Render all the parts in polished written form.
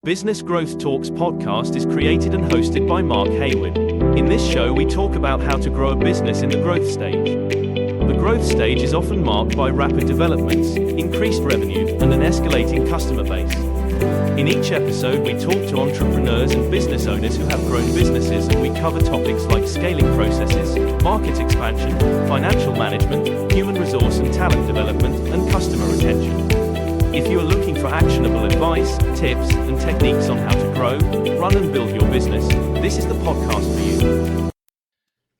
Business Growth Talks podcast is created and hosted by Mark Hayward. In this show, we talk about how to grow a business in the growth stage. The growth stage is often marked by rapid developments, increased revenue, and an escalating customer base. In each episode, we talk to entrepreneurs and business owners who have grown businesses, and we cover topics like scaling processes, market expansion, financial management, human resource and talent development, and customer retention. If you are looking for actionable advice, tips, and techniques on how to grow, run and build your business, this is the podcast for you.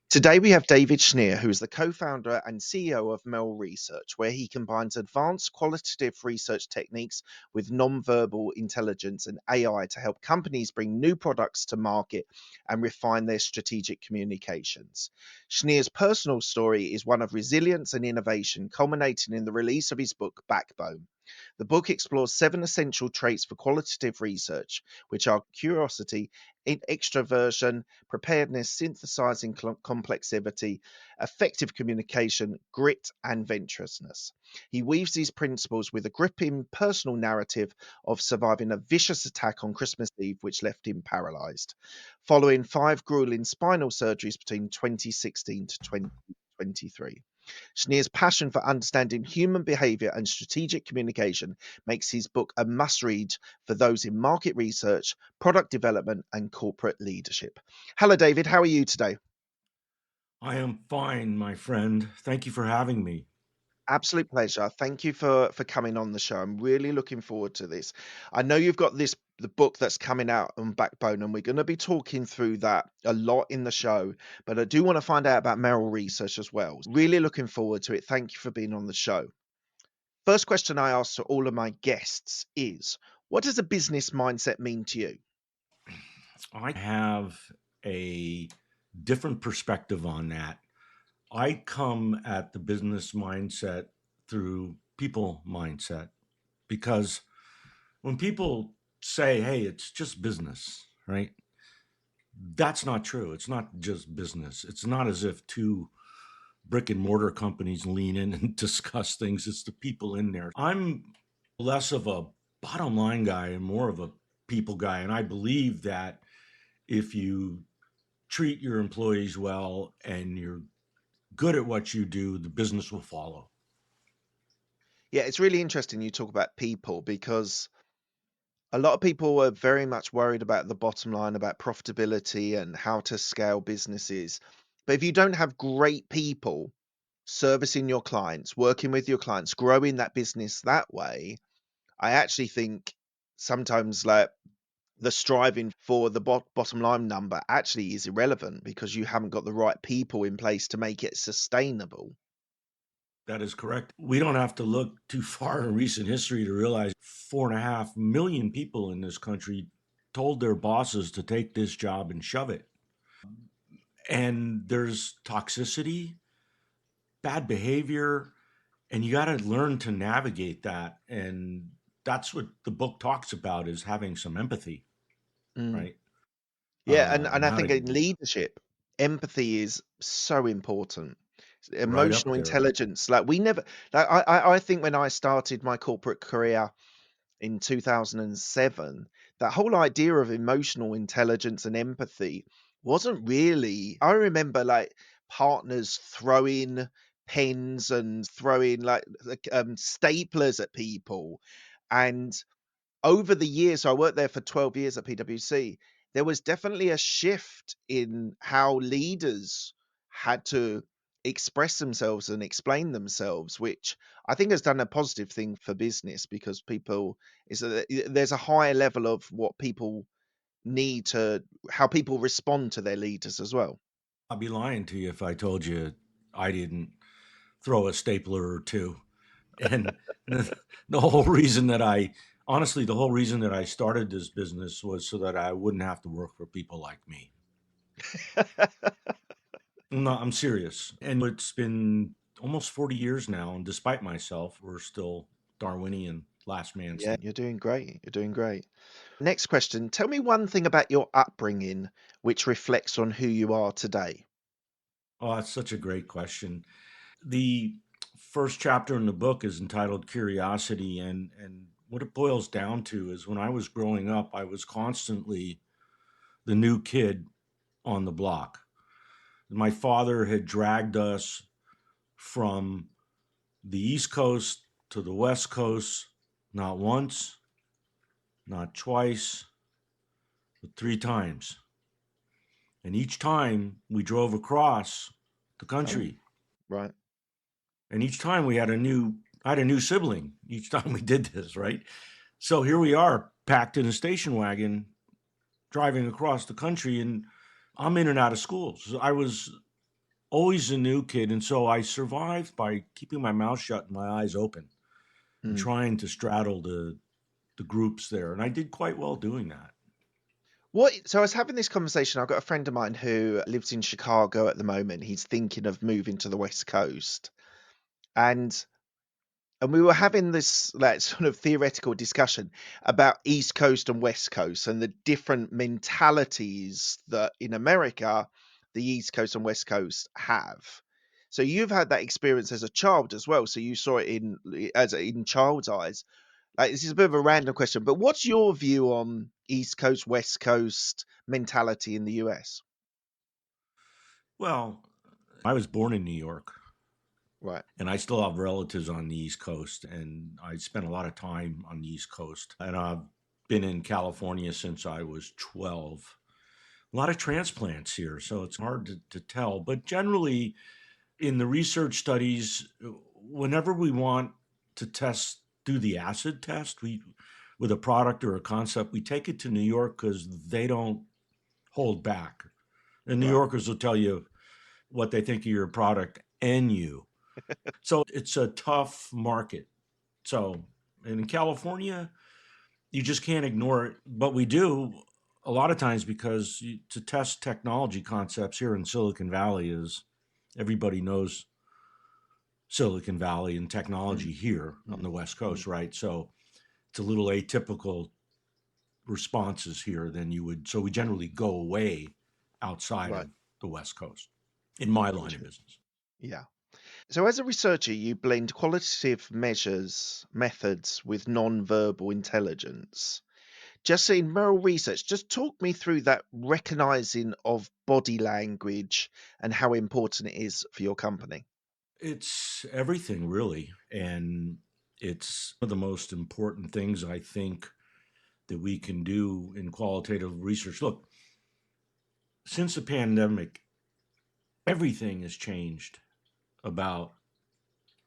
Today we have David Schneer, who is the co-founder and CEO of Merrill Research, where he combines advanced qualitative research techniques with nonverbal intelligence and AI to help companies bring new products to market and refine their strategic communications. Schneer's personal story is one of resilience and innovation, culminating in the release of his book, Backbone. The book explores 7 essential traits for qualitative research, which are curiosity, extroversion, preparedness, synthesizing complexity, effective communication, grit, and venturousness. He weaves these principles with a gripping personal narrative of surviving a vicious attack on Christmas Eve, which left him paralyzed, following 5 grueling spinal surgeries between 2016 to 2023. Schneer's passion for understanding human behavior and strategic communication makes his book a must-read for those in market research, product development, and corporate leadership. Hello, David. How are you today? I am fine, my friend. Thank you for having me. Absolute pleasure. Thank you for coming on the show. I'm really looking forward to this. I know you've got the book that's coming out on Backbone, and we're going to be talking through that a lot in the show, but I do want to find out about Merrill Research as well. Really looking forward to it. Thank you for being on the show. First question I ask to all of my guests is, what does a business mindset mean to you? I have a different perspective on that. I come at the business mindset through people mindset, because when people say, hey, it's just business, right? That's not true. It's not just business. It's not as if 2 brick and mortar companies lean in and discuss things. It's the people in there. I'm less of a bottom line guy and more of a people guy. And I believe that if you treat your employees well and you're good at what you do, the business will follow. Yeah, it's really interesting you talk about people, because a lot of people are very much worried about the bottom line, about profitability and how to scale businesses. But if you don't have great people servicing your clients, working with your clients, growing that business that way, I actually think sometimes like the striving for the bottom line number actually is irrelevant, because you haven't got the right people in place to make it sustainable. That is correct. We don't have to look too far in recent history to realize 4.5 million people in this country told their bosses to take this job and shove it. And there's toxicity, bad behavior, and you got to learn to navigate that. And that's what the book talks about, is having some empathy, right? Yeah, and I How think to in leadership, empathy is so important. right up Emotional there. intelligence, like we never, like I think when I started my corporate career in 2007, that whole idea of emotional intelligence and empathy wasn't really. I remember like partners throwing pens and throwing like staplers at people, and over the years, so I worked there for 12 years at PwC, there was definitely a shift in how leaders had to express themselves and explain themselves, which I think has done a positive thing for business, because there's a higher level of what people need to, how people respond to their leaders as well. I'd be lying to you if I told you I didn't throw a stapler or 2. And the whole reason that the whole reason that I started this business was so that I wouldn't have to work for people like me. No, I'm serious. And it's been almost 40 years now, and despite myself, we're still Darwinian, last man Yeah, standing. you're doing great. You're doing great. Next question. Tell me one thing about your upbringing which reflects on who you are today. Oh, that's such a great question. The first chapter in the book is entitled Curiosity, and what it boils down to is when I was growing up, I was constantly the new kid on the block. My father had dragged us from the East Coast to the West Coast, not once, not twice, but 3 times. And each time we drove across the country. Right. And each time I had a new sibling each time we did this, right? So here we are, packed in a station wagon, driving across the country, and I'm in and out of schools. So I was always a new kid, and so I survived by keeping my mouth shut and my eyes open and trying to straddle the groups there. And I did quite well doing that. So I was having this conversation. I've got a friend of mine who lives in Chicago at the moment. He's thinking of moving to the West Coast. And we were having this like sort of theoretical discussion about East Coast and West Coast and the different mentalities that in America the East Coast and West Coast have. So you've had that experience as a child as well. So you saw it in child's eyes. Like, this is a bit of a random question, but what's your view on East Coast, West Coast mentality in the US? Well, I was born in New York. Right. And I still have relatives on the East Coast, and I spent a lot of time on the East Coast. And I've been in California since I was 12. A lot of transplants here, so it's hard to tell. But generally, in the research studies, whenever we want to do the acid test, with a product or a concept, we take it to New York because they don't hold back. And New Yorkers will tell you what they think of your product and you. So it's a tough market. So in California, you just can't ignore it. But we do a lot of times because to test technology concepts here in Silicon Valley is everybody knows Silicon Valley and technology here on the West Coast, right? So it's a little atypical responses here than you would. So we generally go away outside of the West Coast in my line of business. Yeah. So as a researcher, you blend qualitative methods with non-verbal intelligence. Just in Merrill Research, just talk me through that recognizing of body language and how important it is for your company. It's everything, really. And it's one of the most important things I think that we can do in qualitative research. Look, since the pandemic, everything has changed about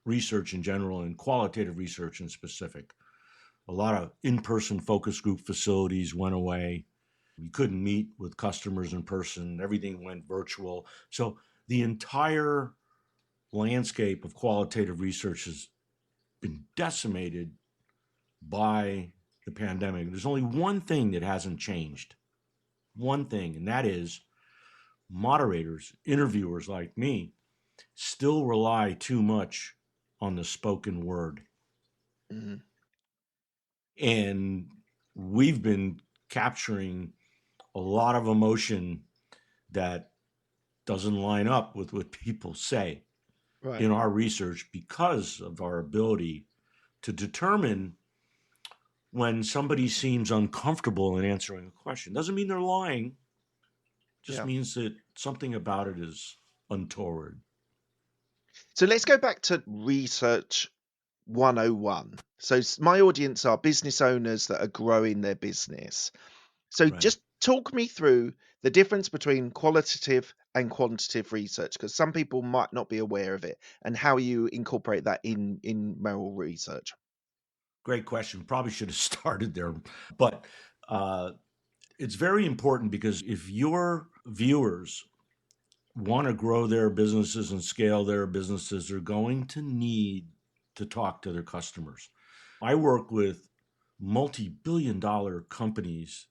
research in general and qualitative research in specific. A lot of in-person focus group facilities went away. You couldn't meet with customers in person. Everything went virtual. So the entire landscape of qualitative research has been decimated by the pandemic. There's only one thing that hasn't changed. One thing, and that is moderators, interviewers like me, still rely too much on the spoken word. Mm-hmm. And we've been capturing a lot of emotion that doesn't line up with what people say in our research because of our ability to determine when somebody seems uncomfortable in answering a question. Doesn't mean they're lying, just means that something about it is untoward. So let's go back to research 101. So my audience are business owners that are growing their business. So just talk me through the difference between qualitative and quantitative research, because some people might not be aware of it, and how you incorporate that in Merrill Research. Great question. Probably should have started there, but it's very important because if your viewers want to grow their businesses and scale their businesses, they're going to need to talk to their customers. I work with multi-billion-dollar companies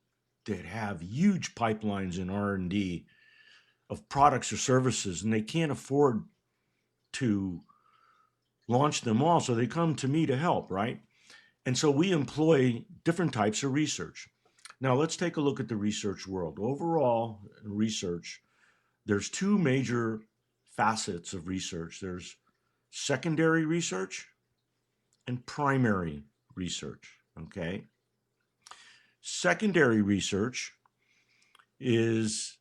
that have huge pipelines in R&D of products or services, and they can't afford to launch them all, so they come to me to help, right? And so we employ different types of research. Now, let's take a look at the research world. Overall, in research, there's two major facets of research. There's secondary research and primary research, Okay. Secondary research is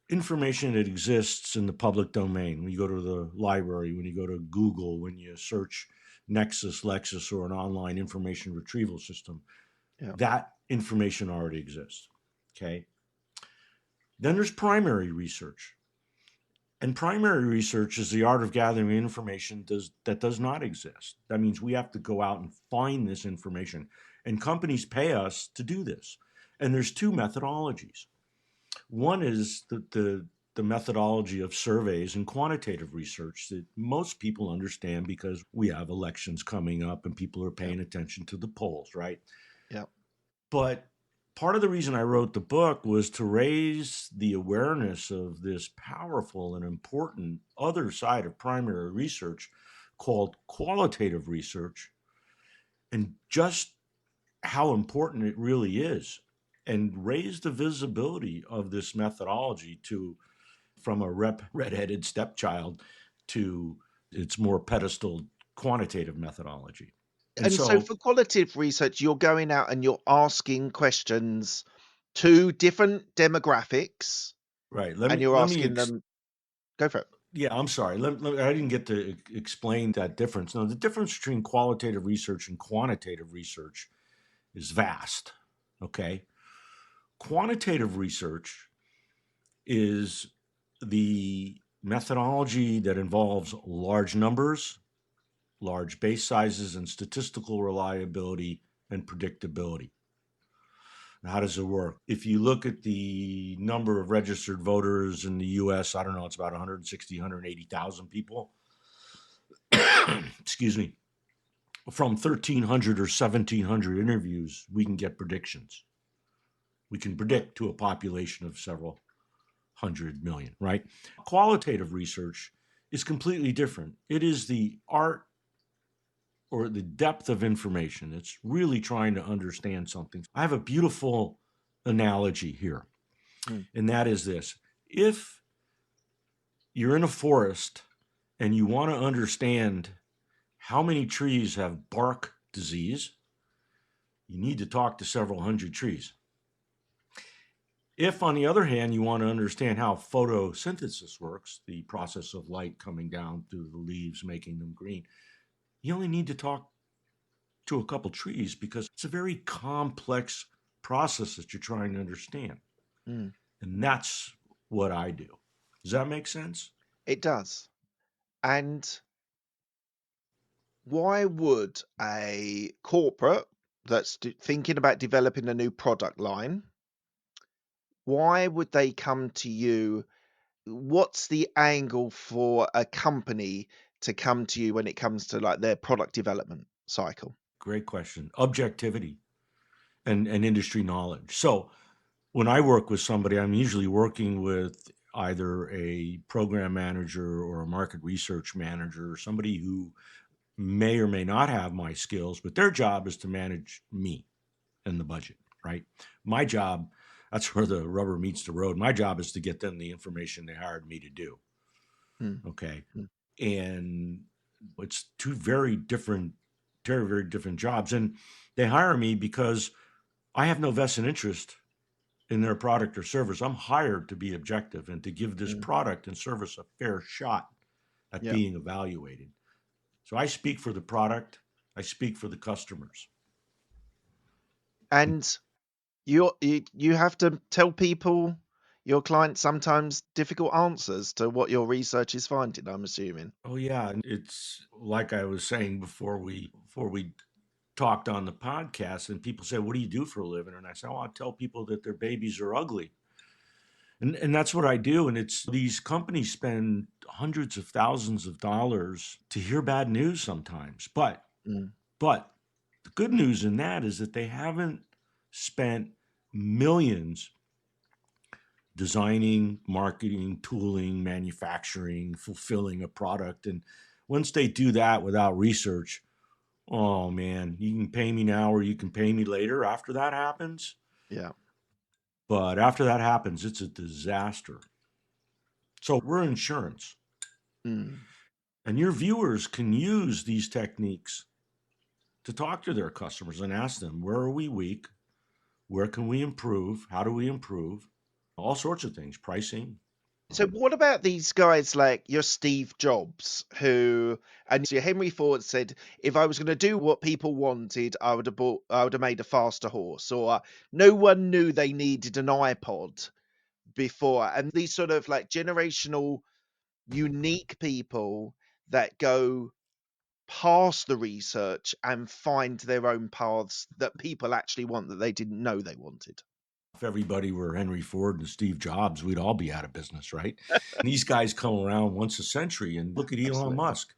information that exists in the public domain. When you go to the library, when you go to Google, when you search Nexus, Lexis, or an online information retrieval system, Yeah. that information already exists. Okay. Then there's primary research. And primary research is the art of gathering information that does not exist. That means we have to go out and find this information. And companies pay us to do this. And there's two methodologies. One is the methodology of surveys and quantitative research that most people understand because we have elections coming up and people are paying attention to the polls, right? Yeah. But part of the reason I wrote the book was to raise the awareness of this powerful and important other side of primary research called qualitative research, and just how important it really is, and raise the visibility of this methodology from a red-headed stepchild to its more pedestal quantitative methodology. And so for qualitative research, you're going out and you're asking questions to different demographics, right. and you're asking them. Go for it. Yeah, I'm sorry. I didn't get to explain that difference. No, the difference between qualitative research and quantitative research is vast. Okay. Quantitative research is the methodology that involves large numbers, large base sizes, and statistical reliability and predictability. How does it work? If you look at the number of registered voters in the US, I don't know, it's about 160, 180,000 people. Excuse me. From 1,300 or 1,700 interviews, we can get predictions. We can predict to a population of several 100 million, right? Qualitative research is completely different. It is the art or the depth of information. It's really trying to understand something. I have a beautiful analogy here, and that is this. If you're in a forest and you want to understand how many trees have bark disease, you need to talk to several hundred trees. If, on the other hand, you want to understand how photosynthesis works, the process of light coming down through the leaves, making them green, you only need to talk to a couple trees because it's a very complex process that you're trying to understand. And that's what I do. Does that make sense? It does. And why would a corporate that's thinking about developing a new product line, why would they come to you? What's the angle for a company to come to you when it comes to like their product development cycle? Great question. Objectivity and industry knowledge. So when I work with somebody, I'm usually working with either a program manager or a market research manager, or somebody who may or may not have my skills, but their job is to manage me and the budget, right? My job, that's where the rubber meets the road. My job is to get them the information they hired me to do. Okay. And it's two very, very different jobs. And they hire me because I have no vested interest in their product or service. I'm hired to be objective and to give this product and service a fair shot at being evaluated. So I speak for the product. I speak for the customers. And you have to tell people, your clients, sometimes difficult answers to what your research is finding, I'm assuming. Oh yeah, it's like I was saying before we talked on the podcast, and people say, "What do you do for a living?" And I say, "Oh, I tell people that their babies are ugly." And that's what I do. And it's these companies spend hundreds of thousands of dollars to hear bad news sometimes. But the good news in that is that they haven't spent millions designing, marketing, tooling, manufacturing, fulfilling a product. And once they do that without research, oh man, you can pay me now or you can pay me later after that happens. Yeah. But after that happens, it's a disaster. So we're insurance. And your viewers can use these techniques to talk to their customers and ask them, where are we weak? Where can we improve? How do we improve? All sorts of things, pricing. So what about these guys like your Steve Jobs, who, and your Henry Ford said, if I was going to do what people wanted, I would have made a faster horse, or no one knew they needed an iPod before. And these sort of like generational, unique people that go past the research and find their own paths that people actually want that they didn't know they wanted. If everybody were Henry Ford and Steve Jobs, we'd all be out of business, right? And these guys come around once a century, and look at Elon Absolutely. Musk.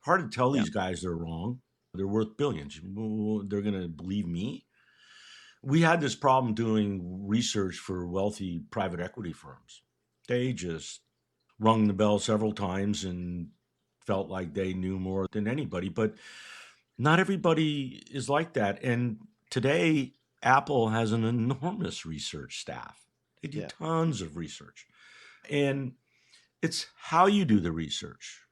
Hard to tell Yeah. these guys they're wrong. They're worth billions. They're going to believe me? We had this problem doing research for wealthy private equity firms. They just rung the bell several times and felt like they knew more than anybody. But not everybody is like that. And today, Apple has an enormous research staff. They do Yeah. tons of research. And it's how you do the research.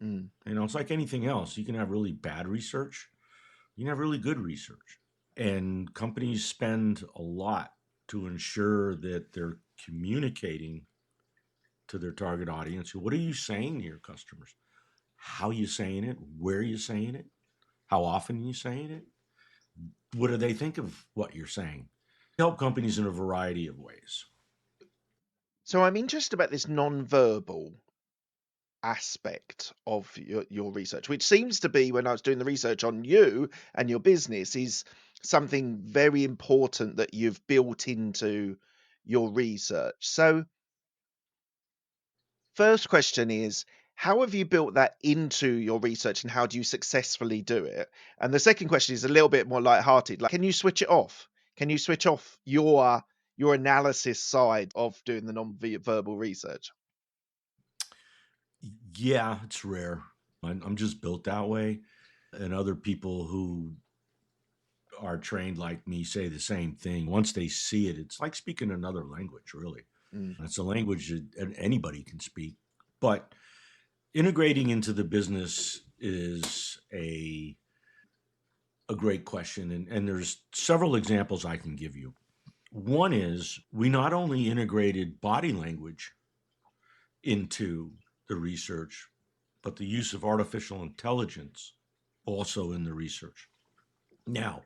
Mm. It's like anything else. You can have really bad research. You can have really good research. And companies spend a lot to ensure that they're communicating to their target audience. What are you saying to your customers? How are you saying it? Where are you saying it? How often are you saying it? What do they think of what you're saying? Help companies in a variety of ways. So I'm interested about this non-verbal aspect of your research, which seems to be, when I was doing the research on you and your business, is something very important that you've built into your research. So first question is, how have you built that into your research and how do you successfully do it? And the second question is a little bit more lighthearted. Like, can you switch it off? Can you switch off your analysis side of doing the non-verbal research? Yeah, it's rare. I'm just built that way. And other people who are trained like me say the same thing. Once they see it, it's like speaking another language, really. Mm. It's a language that anybody can speak. But integrating into the business is a great question. And there's several examples I can give you. One is we not only integrated body language into the research, but the use of artificial intelligence also in the research. Now,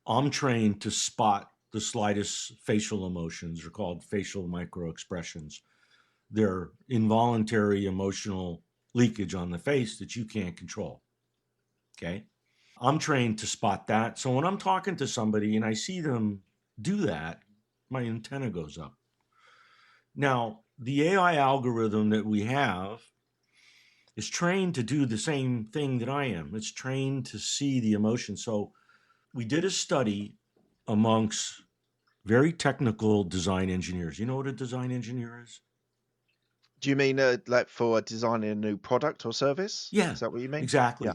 I'm trained to spot the slightest facial emotions, are called facial microexpressions. They're involuntary emotional leakage on the face that you can't control. Okay? I'm trained to spot that. So when I'm talking to somebody and I see them do that, my antenna goes up. Now, the AI algorithm that we have is trained to do the same thing that I am. It's trained to see the emotion. So we did a study amongst very technical design engineers. You know what a design engineer is? Do you mean like for designing a new product or service? Yeah, Is that what you mean? exactly. Yeah.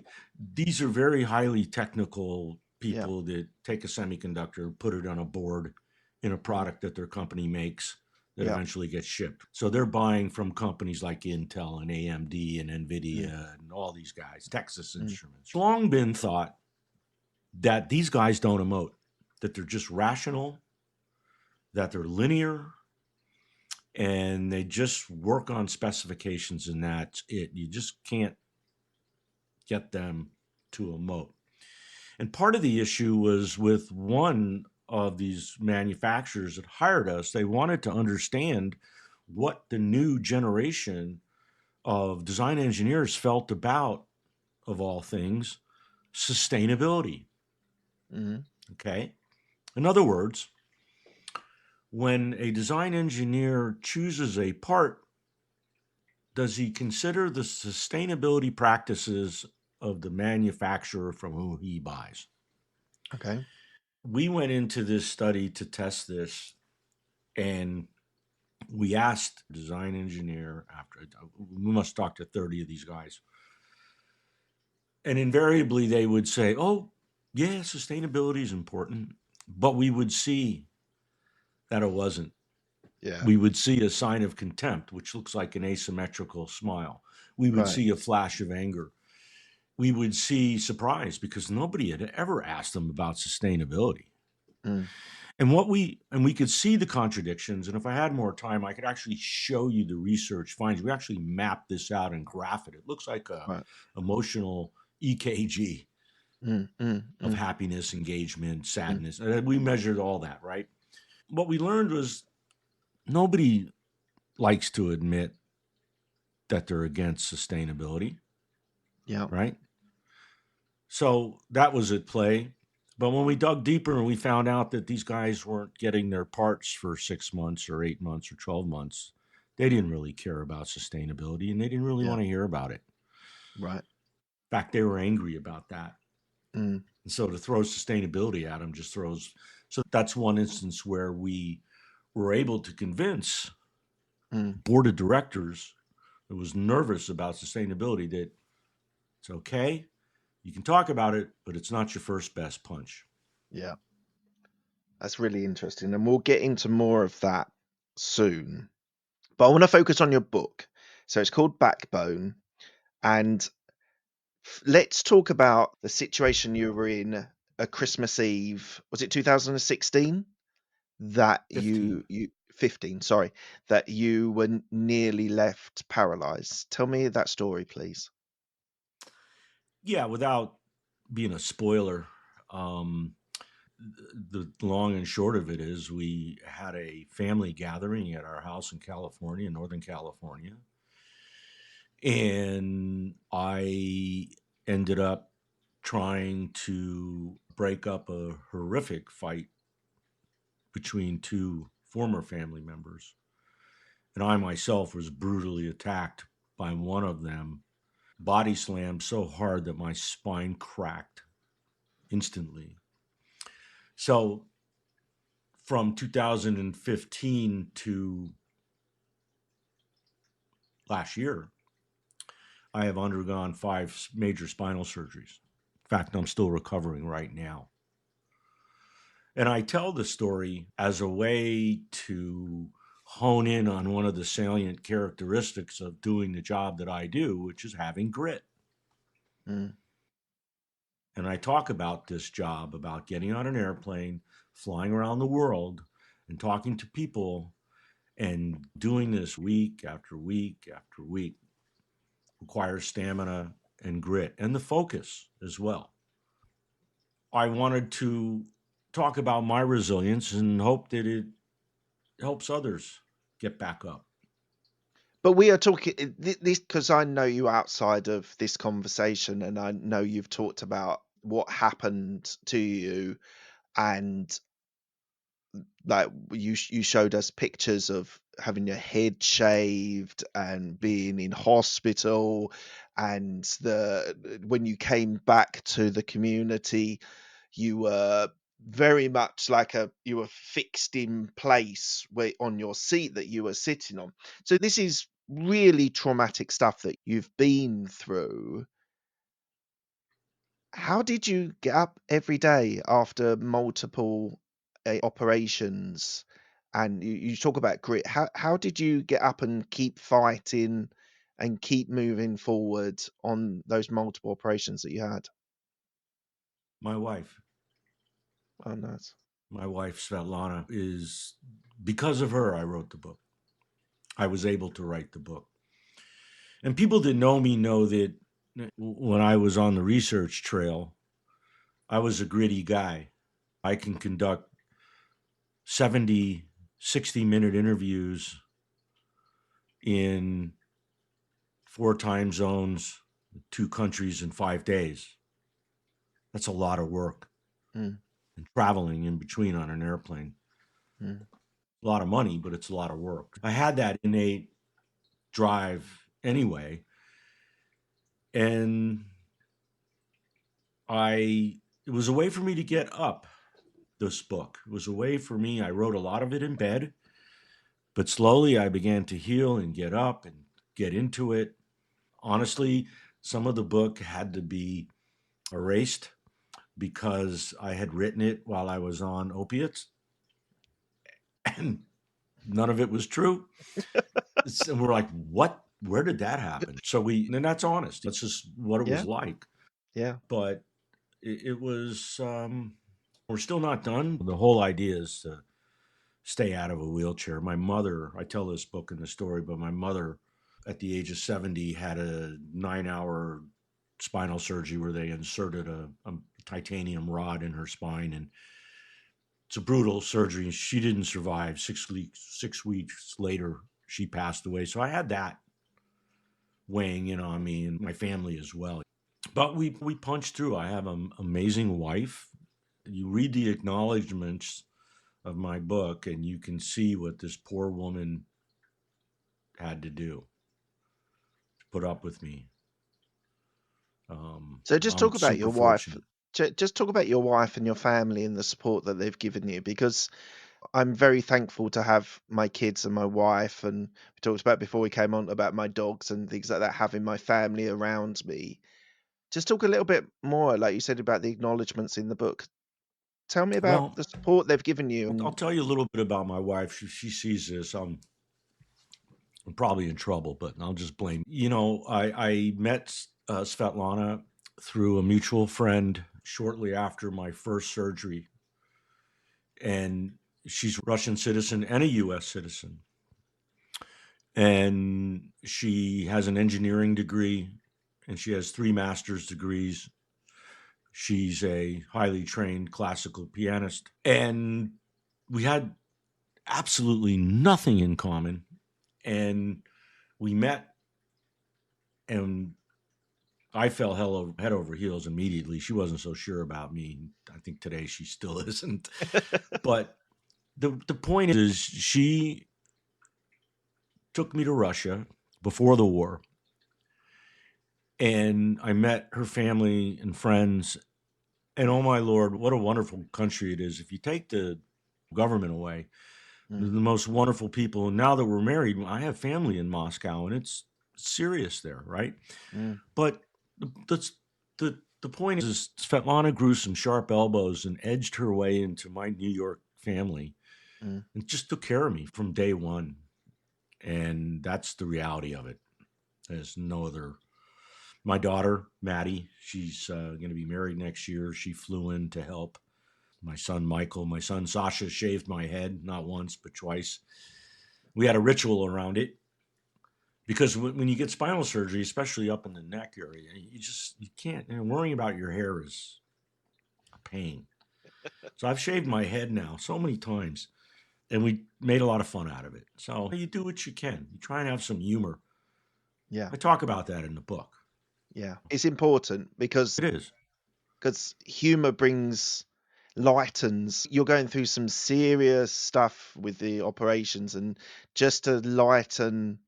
These are very highly technical Yeah. people that take a semiconductor, put it on a board in a product that their company makes that Yeah. eventually gets shipped. So they're buying from companies like Intel and AMD and NVIDIA and all these guys, Texas Instruments. It's long been thought that these guys don't emote, that they're just rational, that they're linear, and they just work on specifications, and that's it. You just can't get them to emote. And part of the issue was with one of these manufacturers that hired us. They wanted to understand what the new generation of design engineers felt about, of all things, sustainability. Mm-hmm. Okay. In other words, when a design engineer chooses a part, does he consider the sustainability practices of the manufacturer from whom he buys? Okay. We went into this study to test this, and we asked the design engineer we must talk to 30 of these guys. And invariably they would say, oh, yeah, sustainability is important. But we would see that it wasn't. Yeah. We would see a sign of contempt, which looks like an asymmetrical smile. We would Right. see a flash of anger. we would see surprise because nobody had ever asked them about sustainability. Mm. And we could see the contradictions. And if I had more time, I could actually show you the research findings. We actually mapped this out and graph it. It looks like a Right. emotional EKG of happiness, engagement, sadness. And we measured all that, right? What we learned was nobody likes to admit that they're against sustainability, Yeah. right? So that was at play. But when we dug deeper and we found out that these guys weren't getting their parts for 6 months or 8 months or 12 months, they didn't really care about sustainability and they didn't really Yeah. want to hear about it. Right. In fact, they were angry about that. Mm. And so to throw sustainability at them just throws. So that's one instance where we were able to convince board of directors that was nervous about sustainability that it's okay. You can talk about it, but it's not your first best punch. Yeah. That's really interesting. And we'll get into more of that soon. But I want to focus on your book. So it's called Backbone. And let's talk about the situation you were in a Christmas Eve. Was it 2016? That 15. you 15, sorry, that you were nearly left paralyzed. Tell me that story, please. Yeah, without being a spoiler, the long and short of it is we had a family gathering at our house in California, Northern California. And I ended up trying to break up a horrific fight between two former family members. And I myself was brutally attacked by one of them, body slammed so hard that my spine cracked instantly. So from 2015 to last year, I have undergone 5 major spinal surgeries. In fact, I'm still recovering right now. And I tell the story as a way to hone in on one of the salient characteristics of doing the job that I do, which is having grit. Mm. And I talk about this job, about getting on an airplane, flying around the world, and talking to people, and doing this week after week after week requires stamina and grit and the focus as well. I wanted to talk about my resilience and hope that it helps others get back up. But we are talking this because I know you outside of this conversation, and I know you've talked about what happened to you, and like you showed us pictures of having your head shaved and being in hospital, and when you came back to the community, you were very much like you were fixed in place on your seat that you were sitting on. So this is really traumatic stuff that you've been through. How did you get up every day after multiple operations? And you talk about grit. How did you get up and keep fighting and keep moving forward on those multiple operations that you had? My wife, Oh, nice. my wife Svetlana, is because of her I wrote the book. I was able to write the book. And people that know me know that when I was on the research trail, I was a gritty guy. I can conduct 70, 60-minute interviews in 4 time zones, 2 countries in 5 days. That's a lot of work. Mm. And traveling in between on an airplane. Mm. A lot of money, but it's a lot of work. I had that innate drive anyway. And it was a way for me to get up, this book. It was a way for me. I wrote a lot of it in bed, but slowly I began to heal and get up and get into it. Honestly, some of the book had to be erased because I had written it while I was on opiates, and none of it was true. And we're like, what? Where did that happen? And that's honest. That's just what it was Yeah. like. Yeah. but it was, we're still not done. The whole idea is to stay out of a wheelchair. My mother, I tell this book in the story, but my mother at the age of 70 had a 9-hour spinal surgery where they inserted a titanium rod in her spine, and it's a brutal surgery. She didn't survive. 6 weeks later, she passed away. So I had that weighing in on me and my family as well. But we punched through. I have an amazing wife. You read the acknowledgments of my book, and you can see what this poor woman had to do to put up with me. So just I'm talk about super your wife. fortunate. Just talk about your wife and your family and the support that they've given you, because I'm very thankful to have my kids and my wife, and we talked about before we came on about my dogs and things like that, having my family around me. Just talk a little bit more, like you said, about the acknowledgements in the book. Tell me about Well, the support they've given you. I'll And tell you a little bit about my wife. She sees this. I'm probably in trouble, but I'll just blame. I met Svetlana through a mutual friend shortly after my first surgery, and she's a Russian citizen and a U.S. citizen, and she has an engineering degree, and she has 3 master's degrees. She's a highly trained classical pianist, and we had absolutely nothing in common. And we met, and I fell head over heels immediately. She wasn't so sure about me. I think today she still isn't. But the point is, she took me to Russia before the war, and I met her family and friends. And oh my Lord, what a wonderful country it is. If you take the government away, the most wonderful people. And now that we're married, I have family in Moscow, and it's serious there, right? But the point is Svetlana grew some sharp elbows and edged her way into my New York family, and just took care of me from day one. And that's the reality of it. There's no other. My daughter, Maddie, she's going to be married next year. She flew in to help. My son, Michael, my son, Sasha, shaved my head, not once, but twice. We had a ritual around it, because when you get spinal surgery, especially up in the neck area, you can't, worrying about your hair is a pain. So I've shaved my head now so many times, and we made a lot of fun out of it. So you do what you can. You try and have some humor. Yeah. I talk about that in the book. Yeah. It's important because It is. humor lightens. You're going through some serious stuff with the operations, and just to lighten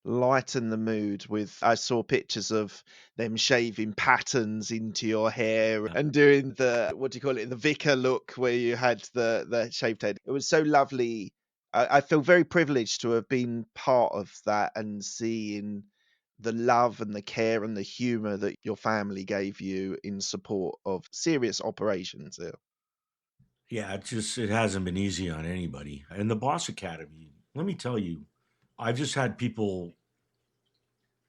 the mood with, I saw pictures of them shaving patterns into your hair and doing the, what do you call it, the vicar look, where you had the shaved head. It was so lovely. I feel very privileged to have been part of that and seeing the love and the care and the humor that your family gave you in support of serious operations. Yeah, it hasn't been easy on anybody. And the Boss Academy, let me tell you, I've just had people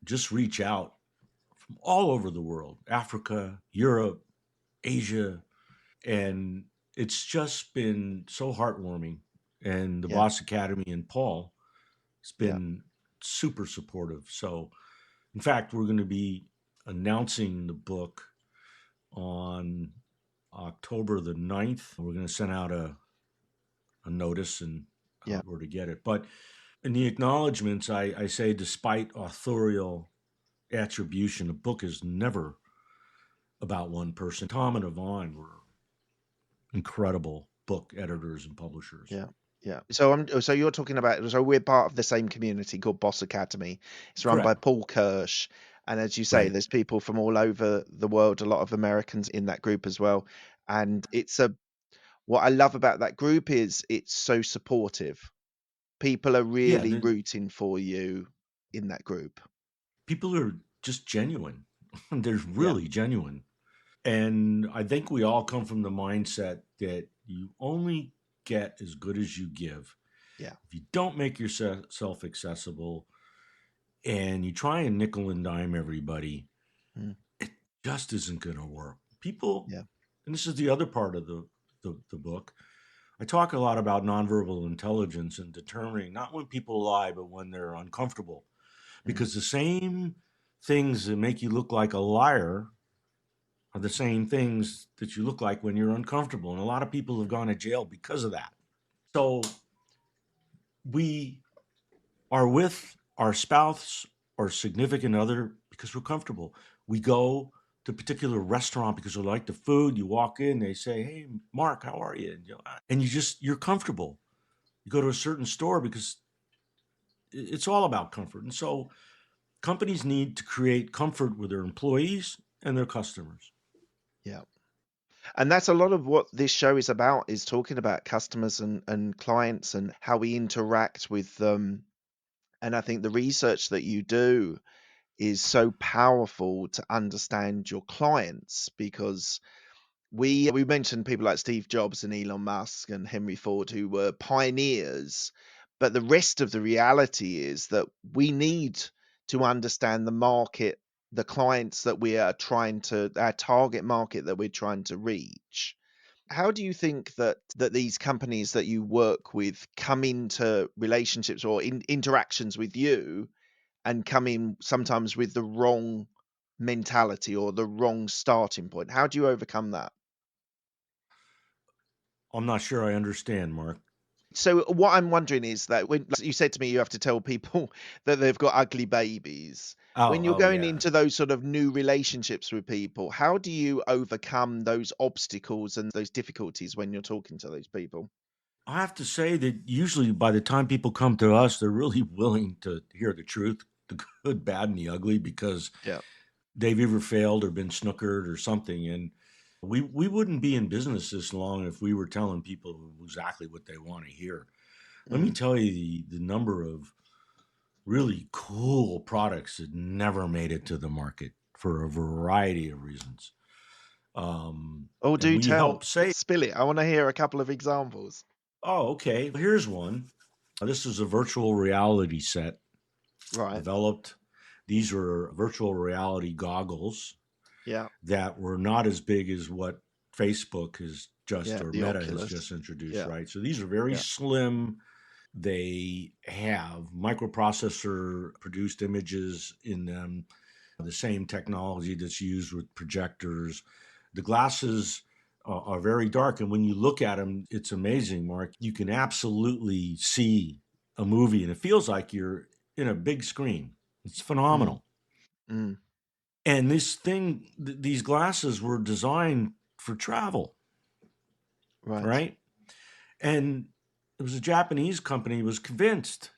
just reach out from all over the world, Africa, Europe, Asia, and it's just been so heartwarming. And the Yeah. Boss Academy and Paul has Yeah. been super supportive. So, in fact, we're going to be announcing the book on October the 9th. We're going to send out a notice and Yeah. where to get it. But in the acknowledgments, I say, despite authorial attribution, the book is never about one person. Tom and Yvonne were incredible book editors and publishers. Yeah. Yeah. So you're talking about, so we're part of the same community called Boss Academy. It's run by Correct. Paul Kirsch. And as you say, Right. there's people from all over the world, a lot of Americans in that group as well. And what I love about that group is it's so supportive. People are Yeah, really rooting for you in that group. people are just genuine. They're Yeah. really genuine. And I think we all come from the mindset that you only get as good as you give. Yeah. If you don't make yourself accessible and you try and nickel and dime everybody, Mm. it just isn't going to work. People, Yeah. and this is the other part of the book. I talk a lot about nonverbal intelligence and determining not when people lie, but when they're uncomfortable. Because the same things that make you look like a liar are the same things that you look like when you're uncomfortable. And a lot of people have gone to jail because of that. So we are with our spouse or significant other because we're comfortable. We go to a particular restaurant because we like the food. You walk in, they say, "Hey, Mark, how are you?" And you're comfortable. You go to a certain store because it's all about comfort. And so companies need to create comfort with their employees and their customers. Yeah. And that's a lot of what this show is about, is talking about customers and clients and how we interact with them. And I think the research that you do is so powerful to understand your clients, because we mentioned people like Steve Jobs and Elon Musk and Henry Ford, who were pioneers, but the rest of the reality is that we need to understand the market, the clients that we are trying to, our target market that we're trying to reach. How do you think that these companies that you work with come into relationships or interactions with you and come in sometimes with the wrong mentality or the wrong starting point? How do you overcome that? I'm not sure I understand, Mark. So what I'm wondering is that when you said to me you have to tell people that they've got ugly babies, when you're Oh, going yeah. into those sort of new relationships with people, how do you overcome those obstacles and those difficulties when you're talking to those people? I have to say that usually by the time people come to us, they're really willing to hear the truth, the good, bad, and the ugly, because Yeah. they've either failed or been snookered or something. And we wouldn't be in business this long if we were telling people exactly what they want to hear. Let me Mm. tell you the number of really cool products that never made it to the market for a variety of reasons. Oh, And do we help tell. say, Spill it. I want to hear a couple of examples. oh, okay, here's one. This is a virtual reality set Right. developed. These were virtual reality goggles Yeah. that were not as big as what Facebook has just, Yeah. or The Meta has Oculus. just introduced, Yeah. right? So these are very Yeah. slim. They have microprocessor produced images in them, the same technology that's used with projectors. The glasses are very dark, and when you look at them, it's amazing, Mark. You can absolutely see a movie, and it feels like you're in a big screen. It's Mm. phenomenal. Mm. And these glasses were designed for travel, Right. right? And it was a Japanese company was convinced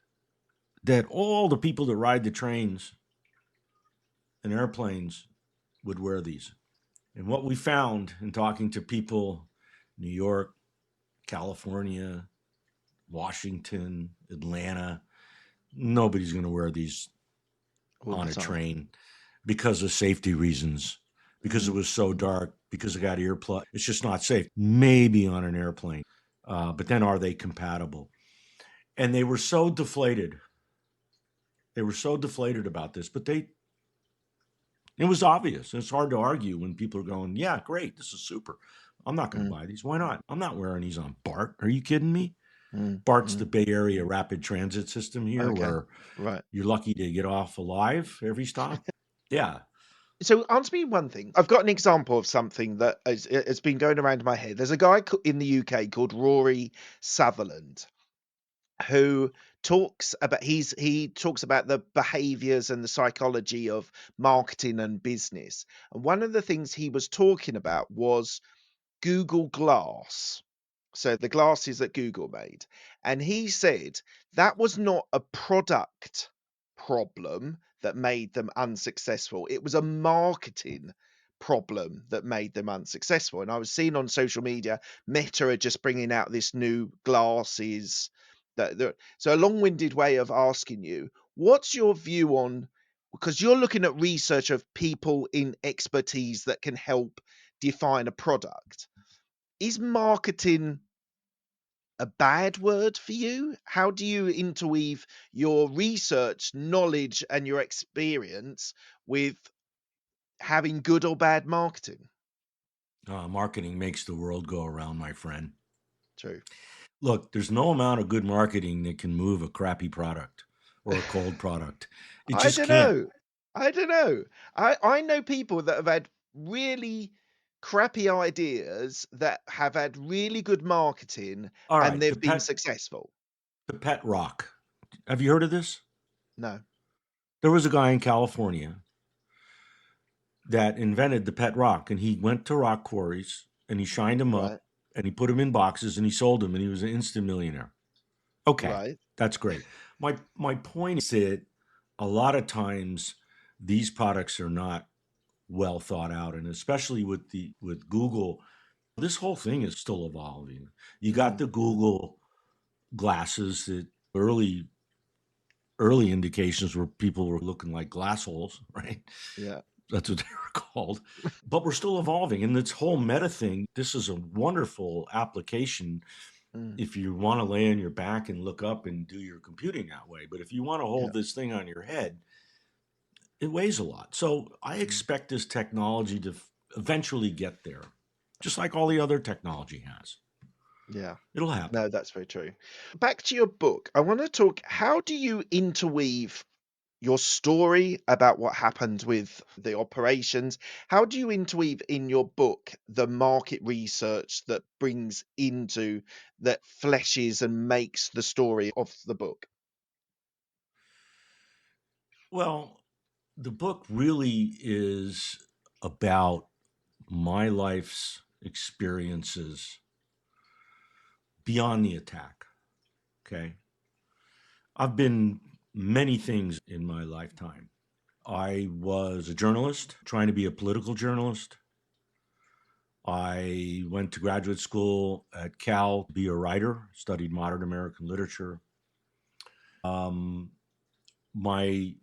that all the people that ride the trains and airplanes would wear these. And what we found in talking to people, New York, California, Washington, Atlanta, nobody's going to wear these All on the a time. train because of safety reasons, because it Mm. was so dark, because it got earplug. It's just not safe. Maybe on an airplane, but then are they compatible? And they were so deflated. They were so deflated about this, but it was obvious. It's hard to argue when people are going, "Yeah, great, this is super. I'm not going to Mm. buy these. Why not? I'm not wearing these on BART. Are you kidding me?" Mm. BART's the Mm. Bay Area rapid transit system here, Okay. where Right. you're lucky to get off alive every stop. Yeah. So answer me one thing. I've got an example of something that has been going around my head. There's a guy in the UK called Rory Sutherland who he talks about the behaviors and the psychology of marketing and business. And one of the things he was talking about was Google Glass. So the glasses that Google made. And he said that was not a product problem that made them unsuccessful. It was a marketing problem that made them unsuccessful. And I was seeing on social media, Meta are just bringing out this new glasses. So a long-winded way of asking you, what's your view on, because you're looking at research of people in expertise that can help define a product. Is marketing a bad word for you? How do you interweave your research knowledge and your experience with having good or bad marketing. Marketing makes the world go around, my friend. True. Look, there's no amount of good marketing that can move a crappy product or a cold product. It I just don't can't. know. I don't know. I know people that have had really crappy ideas that have had really good marketing All and right, they've been successful. the pet rock. Have you heard of this? No. There was a guy in California that invented the pet rock, and he went to rock quarries and he shined them Right. up and he put them in boxes and he sold them and he was an instant millionaire. Okay, Right. that's great. My point is that a lot of times these products are not well thought out, and especially with Google, this whole thing is still evolving. You got the Google glasses that early indications were people were looking like glass holes, right? Yeah. That's what they were called. But we're still evolving. And this whole meta thing, this is a wonderful application if you want to lay on your back and look up and do your computing that way. But if you want to hold this thing on your head, it weighs a lot. So I expect this technology to eventually get there, just like all the other technology has. Yeah. It'll happen. No, that's very true. Back to your book. I want to talk, how do you interweave your story about what happened with the operations? How do you interweave in your book the market research that fleshes and makes the story of the book? Well, the book really is about my life's experiences beyond the attack. Okay. I've been many things in my lifetime. I was a journalist, trying to be a political journalist. I went to graduate school at Cal to be a writer, studied modern American literature. My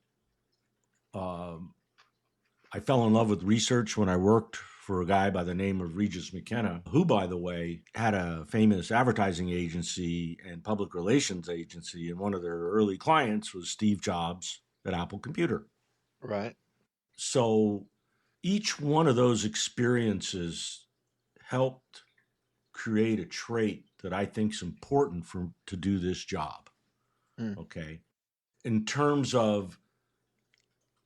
I fell in love with research when I worked for a guy by the name of Regis McKenna, who, by the way, had a famous advertising agency and public relations agency. And one of their early clients was Steve Jobs at Apple Computer. Right. So each one of those experiences helped create a trait that I think is important to do this job. Okay. In terms of,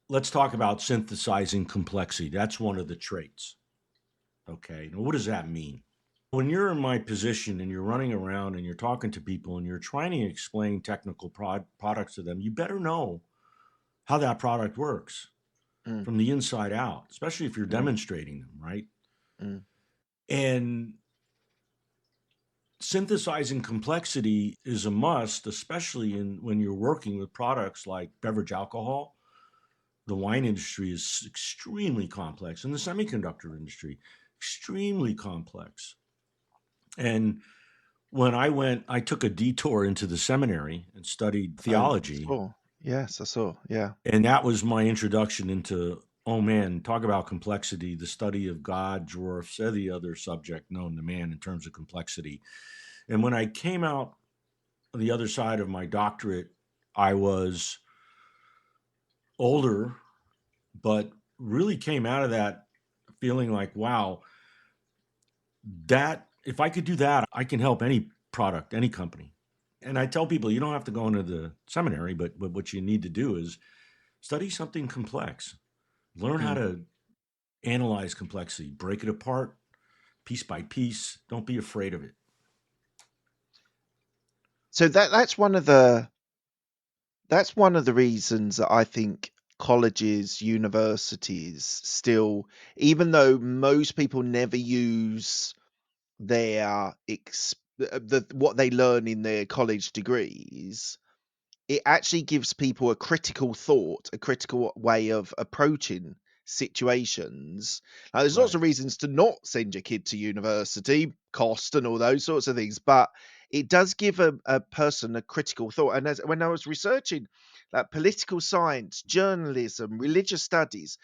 let's talk about synthesizing complexity. That's one of the traits. Okay. Now, what does that mean? When you're in my position and you're running around and you're talking to people and you're trying to explain technical products to them, you better know how that product works from the inside out, especially if you're demonstrating them, right? And synthesizing complexity is a must, especially when you're working with products like beverage alcohol. The wine industry is extremely complex, and the semiconductor industry, extremely complex. And when I took a detour into the seminary and studied theology. Yes, I saw. Yeah. And that was my introduction into, oh man, talk about complexity. The study of God dwarfs every other subject known to man in terms of complexity. And when I came out on the other side of my doctorate, I was older, but really came out of that feeling like, wow, that if I could do that, I can help any product, any company. And I tell people, you don't have to go into the seminary, but what you need to do is study something complex. Learn how to analyze complexity, break it apart piece by piece. Don't be afraid of it. So that's one of the reasons that I think colleges, universities still, even though most people never use their what they learn in their college degrees, it actually gives people a critical thought, a critical way of approaching situations. Now, there's lots of reasons to not send your kid to university, cost and all those sorts of things, but it does give a person a critical thought. And when I was researching like political science, journalism, religious studies,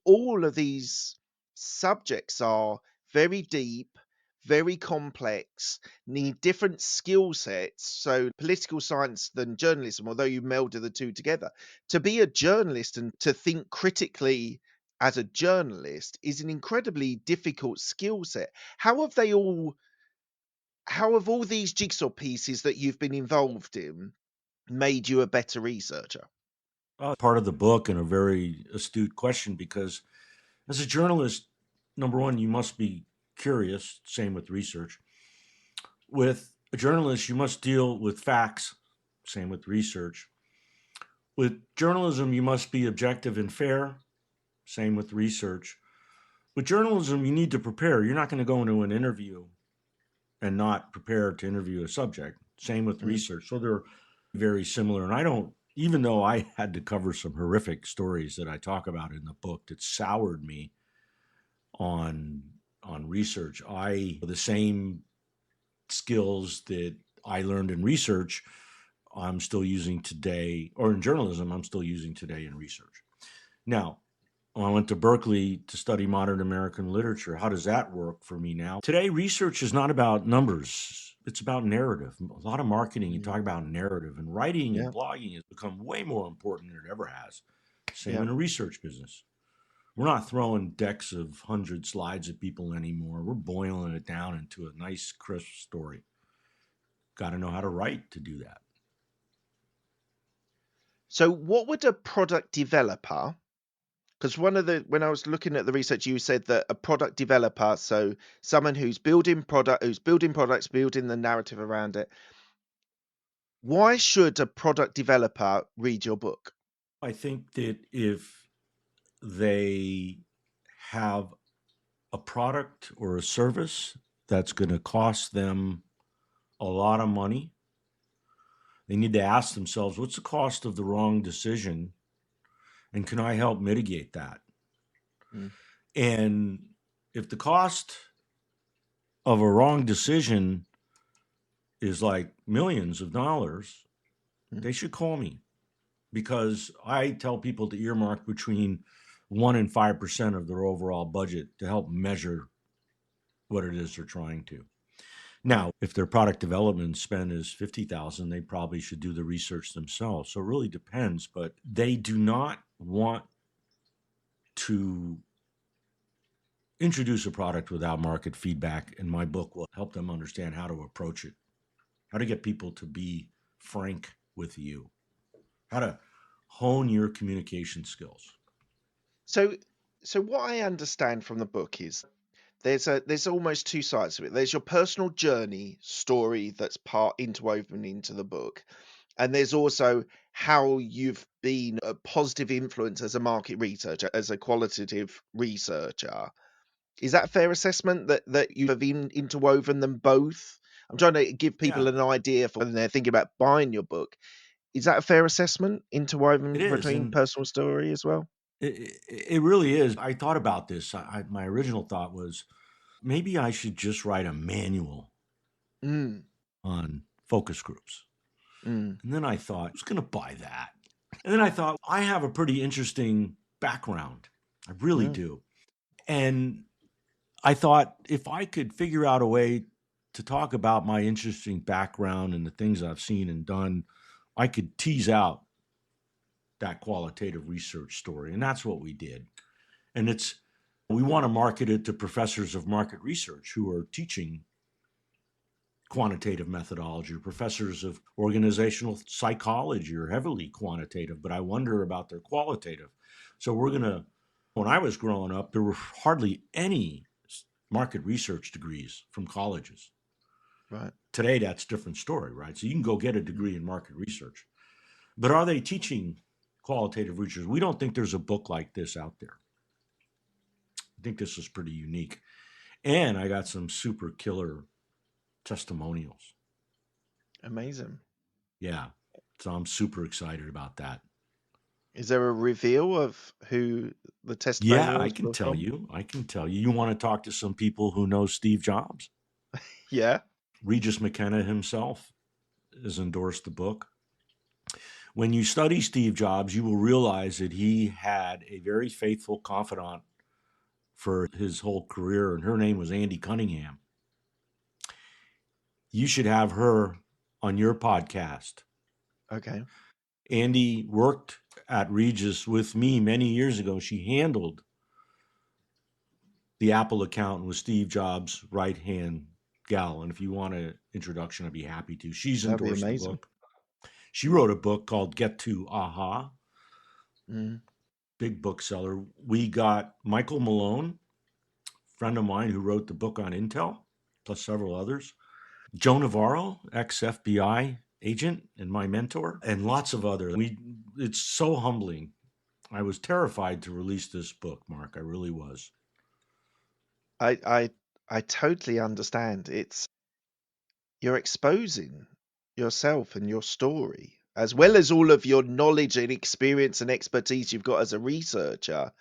all of these subjects are very deep, very complex, need different skill sets. So political science than journalism, although you melded the two together. To be a journalist and to think critically as a journalist is an incredibly difficult skill set. How have they all how have all these jigsaw pieces that you've been involved in made you a better researcher? Part of the book, and a very astute question, because as a journalist, number one, you must be curious. Same with research. With a journalist, you must deal with facts. Same with research. With journalism, you must be objective and fair. Same with research. With journalism, you need to prepare. You're not going to go into an interview and not prepare to interview a subject. Same with research. So they're very similar. And I don't, even though I had to cover some horrific stories that I talk about in the book that soured me on research, the same skills that I learned in research, I'm still using today, or in journalism, I'm still using today in research. Now, I went to Berkeley to study modern American literature. How does that work for me now? Today, research is not about numbers. It's about narrative. A lot of marketing, you talk about narrative, and writing and blogging has become way more important than it ever has. Same in a research business. We're not throwing decks of 100 slides at people anymore. We're boiling it down into a nice, crisp story. Got to know how to write to do that. So what would a product developer, because when I was looking at the research, you said that a product developer, so someone who's building products, building the narrative around it. Why should a product developer read your book? I think that if they have a product or a service that's going to cost them a lot of money, they need to ask themselves, what's the cost of the wrong decision? And can I help mitigate that? And if the cost of a wrong decision is like millions of dollars, they should call me, because I tell people to earmark between 1% and 5% of their overall budget to help measure what it is they're trying to. Now, if their product development spend is $50,000, they probably should do the research themselves. So it really depends, but they do not want to introduce a product without market feedback, and my book will help them understand how to approach it, how to get people to be frank with you, how to hone your communication skills. So what I understand from the book is there's almost two sides to it. There's your personal journey story that's part interwoven into the book, and there's also how you've been a positive influence as a market researcher, as a qualitative researcher. Is that a fair assessment that you have interwoven them both? I'm trying to give people an idea for when they're thinking about buying your book. Is that a fair assessment, interwoven It is, between and personal story as well? it really is. I thought about this. My original thought was maybe I should just write a manual on focus groups. And then I thought, who's going to buy that? And then I thought, I have a pretty interesting background. I really do. And I thought, if I could figure out a way to talk about my interesting background and the things I've seen and done, I could tease out that qualitative research story. And that's what we did. And we want to market it to professors of market research who are teaching quantitative methodology, or professors of organizational psychology are heavily quantitative, but I wonder about their qualitative. So when I was growing up, there were hardly any market research degrees from colleges. Right. Today, that's a different story, right? So you can go get a degree in market research. But are they teaching qualitative research? We don't think there's a book like this out there. I think this is pretty unique. And I got some super killer testimonials. Amazing. Yeah. So I'm super excited about that. Is there a reveal of who the testimonials Yeah, I can tell you. You want to talk to some people who know Steve Jobs? Yeah. Regis McKenna himself has endorsed the book. When you study Steve Jobs, you will realize that he had a very faithful confidant for his whole career, and her name was Andy Cunningham. You should have her on your podcast. Okay. Andy worked at Regis with me many years ago. She handled The Apple Accountant with Steve Jobs' right-hand gal. And if you want an introduction, I'd be happy to. She's That'd be endorsed the amazing. book. She wrote a book called Get to Aha. Big bookseller. We got Michael Malone, friend of mine who wrote the book on Intel, plus several others. Joe Navarro, ex-FBI agent and my mentor, and lots of others. It's so humbling. I was terrified to release this book, Mark. I really was. I totally understand. You're exposing yourself and your story, as well as all of your knowledge and experience and expertise you've got as a researcher.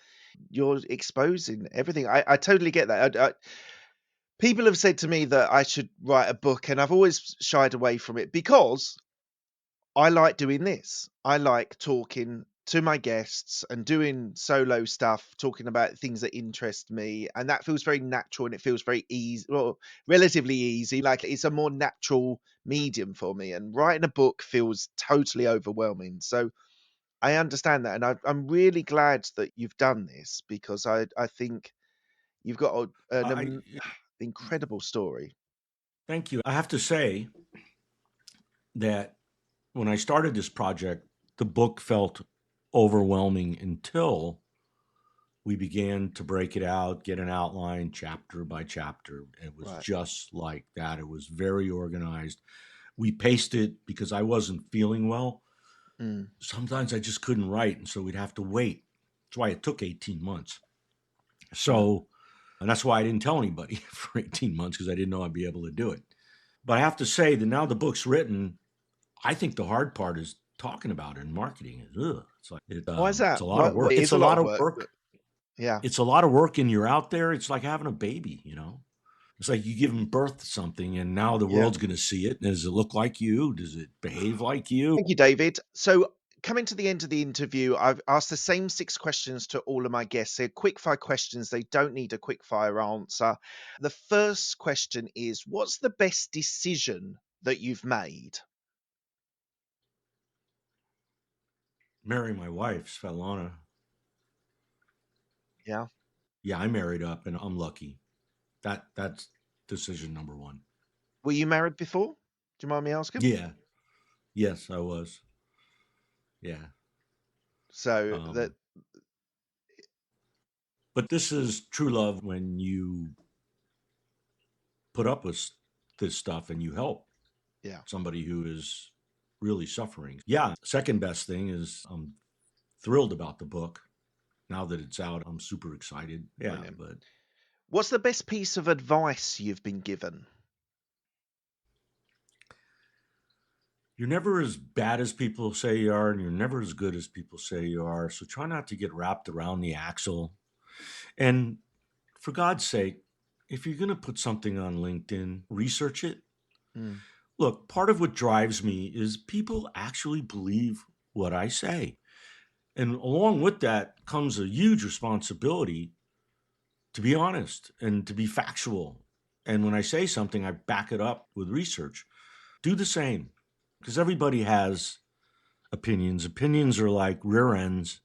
You're exposing everything. I totally get that. People have said to me that I should write a book, and I've always shied away from it because I like doing this. I like talking to my guests and doing solo stuff, talking about things that interest me. And that feels very natural and it feels very easy, well, relatively easy. Like it's a more natural medium for me. And writing a book feels totally overwhelming. So I understand that. And I'm really glad that you've done this because I think you've got I incredible story. Thank you. I have to say that when I started this project, the book felt overwhelming until we began to break it out, get an outline chapter by chapter. It was Right. just like that. It was very organized. We paced it because I wasn't feeling well. Sometimes I just couldn't write, and so we'd have to wait. That's why it took 18 months. So, and that's why I didn't tell anybody for 18 months because I didn't know I'd be able to do it. But I have to say that now the book's written, I think the hard part is talking about it and marketing it. It's like Why is that? it's a lot of work. It It's is a a lot lot of of work. work. Yeah. It's a lot of work, and you're out there. It's like having a baby, you know. It's like you give birth to something, and now the world's going to see it. Does it look like you? Does it behave like you? Thank you, David. So, coming to the end of the interview, I've asked the same 6 questions to all of my guests. They're quick fire questions. They don't need a quick fire answer. The first question is, what's the best decision that you've made? Marry my wife, Svetlana. Yeah. Yeah, I married up, and I'm lucky. That's decision number one. Were you married before? Do you mind me asking? Yeah. Yes, I was. Yeah. So that. But this is true love when you put up with this stuff and you help somebody who is really suffering. Yeah. Second best thing is I'm thrilled about the book. Now that it's out, I'm super excited. Yeah. Brilliant. But what's the best piece of advice you've been given? You're never as bad as people say you are, and you're never as good as people say you are. So try not to get wrapped around the axle. And for God's sake, if you're going to put something on LinkedIn, research it. Look, part of what drives me is people actually believe what I say. And along with that comes a huge responsibility to be honest and to be factual. And when I say something, I back it up with research. Do the same, because everybody has opinions. Opinions are like rear ends.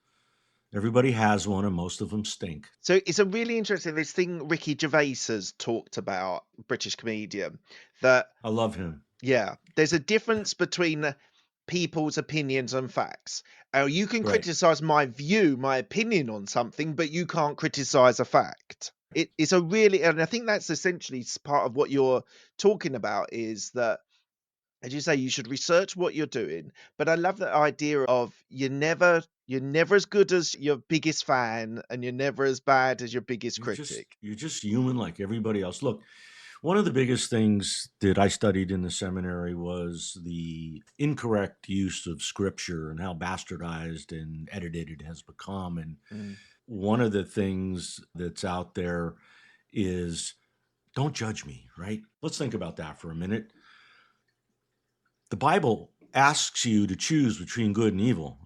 Everybody has one, and most of them stink. So it's a really interesting, this thing Ricky Gervais has talked about, British comedian, that I love him. Yeah, there's a difference between people's opinions and facts. You can Right. criticize my view, my opinion on something, but you can't criticize a fact. It's a really, and I think that's essentially part of what you're talking about is that, as you say, you should research what you're doing. But I love that idea of you're never as good as your biggest fan, and you're never as bad as your biggest critic. You're just human like everybody else. Look, one of the biggest things that I studied in the seminary was the incorrect use of scripture and how bastardized and edited it has become. And one of the things that's out there is don't judge me, right? Let's think about that for a minute. The Bible asks you to choose between good and evil.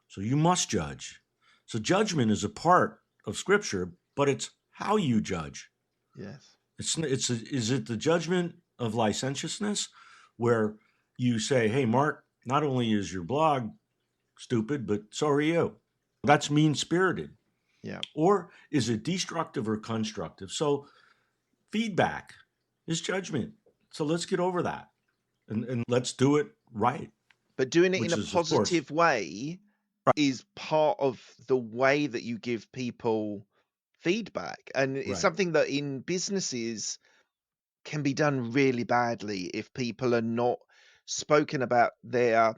So you must judge. So judgment is a part of scripture, but it's how you judge. Yes. Is it the judgment of licentiousness where you say, hey, Mark, not only is your blog stupid, but so are you. That's mean-spirited. Yeah. Or is it destructive or constructive? So feedback is judgment. So let's get over that and let's do it right, But doing it in which a is, of course, positive way right. is part of the way that you give people feedback. And it's Right. something that in businesses can be done really badly if people are not spoken about their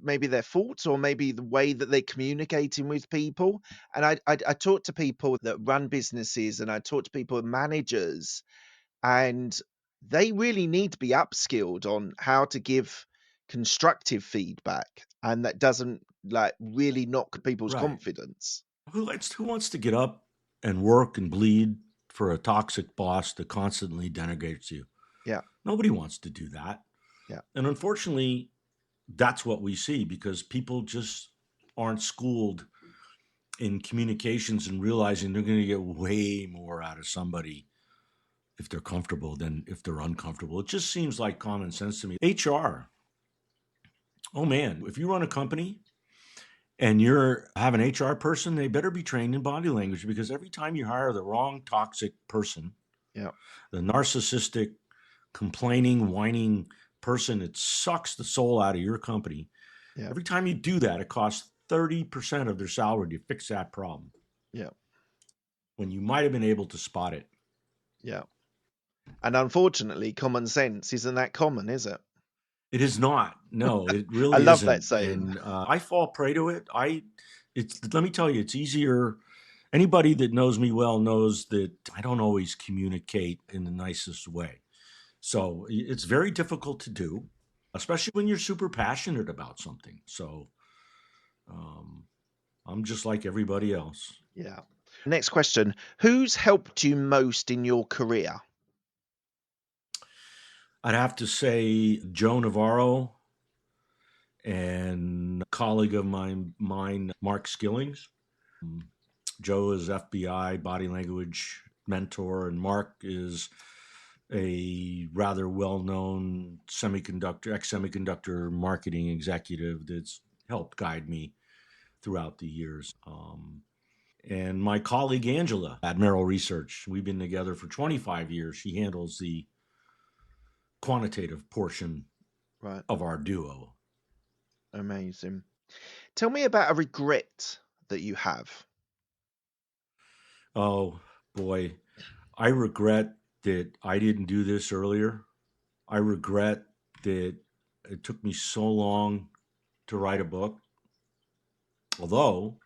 maybe their faults or maybe the way that they're communicating with people. And I talk to people that run businesses, and I talk to people, managers, and they really need to be upskilled on how to give constructive feedback, and that doesn't like really knock people's Right. confidence. Who wants to get up and work and bleed for a toxic boss that constantly denigrates you? Yeah. Nobody wants to do that. Yeah. And unfortunately, that's what we see because people just aren't schooled in communications and realizing they're going to get way more out of somebody if they're comfortable than if they're uncomfortable. It just seems like common sense to me. HR. Oh man, if you run a company and you're have an HR person, they better be trained in body language because every time you hire the wrong toxic person, Yeah. the narcissistic, complaining, whining person, it sucks the soul out of your company. Yeah. Every time you do that, it costs 30% of their salary to fix that problem Yeah. when you might have been able to spot it. Yeah. And unfortunately, common sense isn't that common, is it? It is not. No, it I really love that isn't. saying. And I fall prey to it. Let me tell you, it's easier. Anybody that knows me well knows that I don't always communicate in the nicest way. So it's very difficult to do, especially when you're super passionate about something. So I'm just like everybody else. Yeah. Next question. Who's helped you most in your career? I'd have to say Joe Navarro and a colleague of mine, Mark Skillings. Joe is FBI body language mentor, and Mark is a rather well-known ex-semiconductor marketing executive that's helped guide me throughout the years. And my colleague Angela at Merrill Research, we've been together for 25 years. She handles the quantitative portion Right. of our duo. Amazing. Tell me about a regret that you have. Oh boy, I regret that I didn't do this earlier. I regret that it took me so long to write a book. Although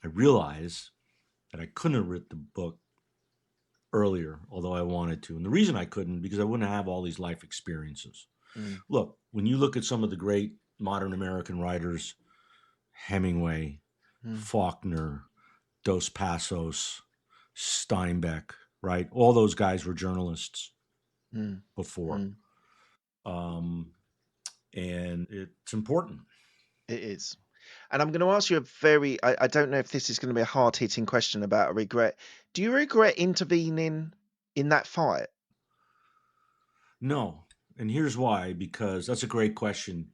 I realize that I couldn't have written the book earlier, although I wanted to. And the reason I couldn't, because I wouldn't have all these life experiences. Look, when you look at some of the great modern American writers, Hemingway, Faulkner, Dos Passos, Steinbeck, right? All those guys were journalists before. And it's important. It is. And I'm going to ask you I don't know if this is going to be a hard-hitting question about a regret. Do you regret intervening in that fight? No. And here's why, because that's a great question.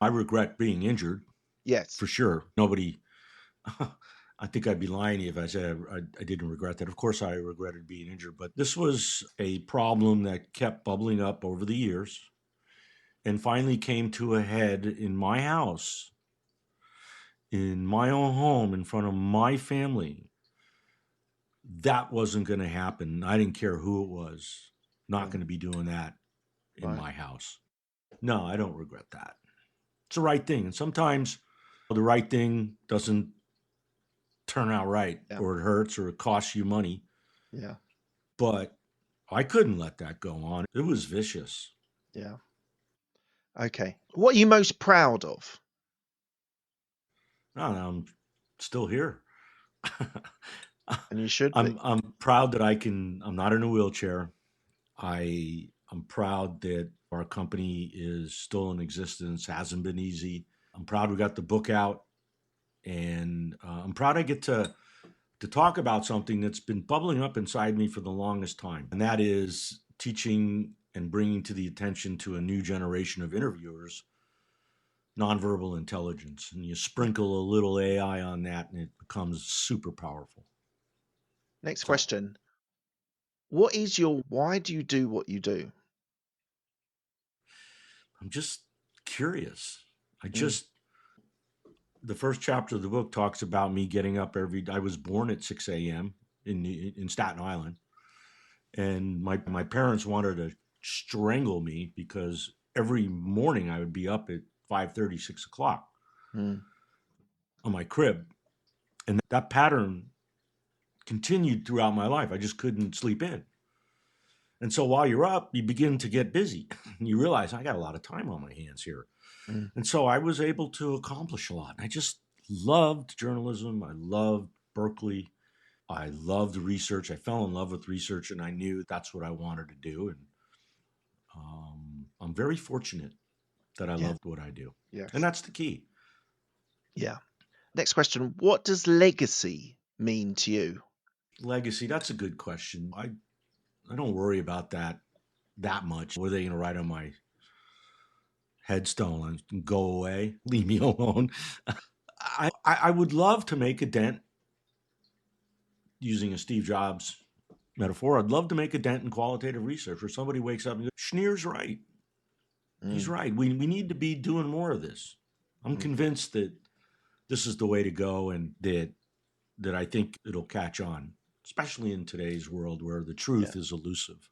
I regret being injured. Yes. For sure. Nobody, I think I'd be lying if I said I didn't regret that. Of course, I regretted being injured, but this was a problem that kept bubbling up over the years and finally came to a head in my house, in my own home, in front of my family. That wasn't going to happen. I didn't care who it was. Not going to be doing that in my house. No, I don't regret that. It's the right thing. And sometimes the right thing doesn't turn out right, or it hurts, or it costs you money. Yeah. But I couldn't let that go on. It was vicious. Yeah. Okay. What are you most proud of? I'm still here. And you should be. I'm proud that I'm not in a wheelchair. I'm proud that our company is still in existence. Hasn't been easy. I'm proud we got the book out, and I'm proud I get to talk about something that's been bubbling up inside me for the longest time, and that is teaching and bringing to the attention to a new generation of interviewers nonverbal intelligence, and you sprinkle a little AI on that and it becomes super powerful. Next question. Why do you do what you do? I'm just curious. Mm. The first chapter of the book talks about me getting up I was born at 6 a.m. in Staten Island. And my parents wanted to strangle me because every morning I would be up at 5:30, 6 o'clock Mm. on my crib. And that pattern continued throughout my life. I just couldn't sleep in. And so while you're up, you begin to get busy. You realize I got a lot of time on my hands here. Mm. And so I was able to accomplish a lot. I just loved journalism. I loved Berkeley. I loved research. I fell in love with research, and I knew that's what I wanted to do. And I'm very fortunate that I loved what I do. Yes. And that's the key. Yeah. Next question. What does legacy mean to you? Legacy, that's a good question. I don't worry about that much. What are they going to write on my headstone and go away? Leave me alone. I would love to make a dent, using a Steve Jobs metaphor. I'd love to make a dent in qualitative research where somebody wakes up and goes, Schneer's right. He's right. We need to be doing more of this. I'm convinced that this is the way to go, and that I think it'll catch on, especially in today's world where the truth is elusive.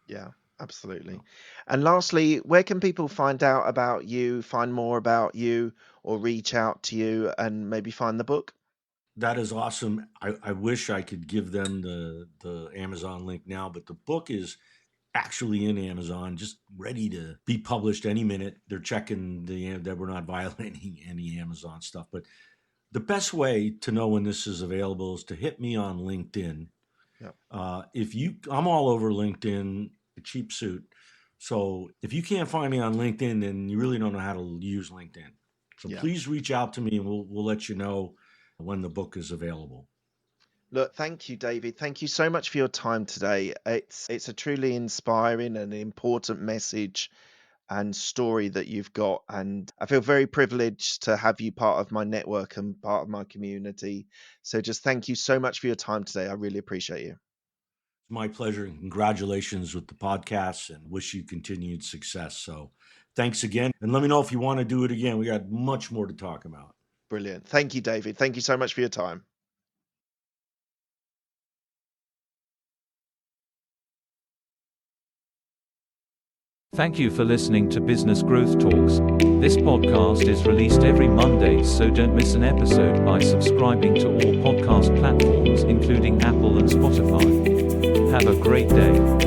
Yeah, absolutely. And lastly, where can people find out about you, find more about you, or reach out to you and maybe find the book? That is awesome. I wish I could give them the Amazon link now, but the book is actually in Amazon, just ready to be published any minute. They're checking that we're not violating any Amazon stuff. But the best way to know when this is available is to hit me on LinkedIn. Yep. I'm all over LinkedIn, a cheap suit. So if you can't find me on LinkedIn, then you really don't know how to use LinkedIn. So please reach out to me, and we'll let you know when the book is available. Look, thank you, David. Thank you so much for your time today. It's a truly inspiring and important message and story that you've got. And I feel very privileged to have you part of my network and part of my community. So just thank you so much for your time today. I really appreciate you. It's my pleasure. Congratulations with the podcast, and wish you continued success. So thanks again. And let me know if you want to do it again. We got much more to talk about. Brilliant. Thank you, David. Thank you so much for your time. Thank you for listening to Business Growth Talks. This podcast is released every Monday, so don't miss an episode by subscribing to all podcast platforms, including Apple and Spotify. Have a great day.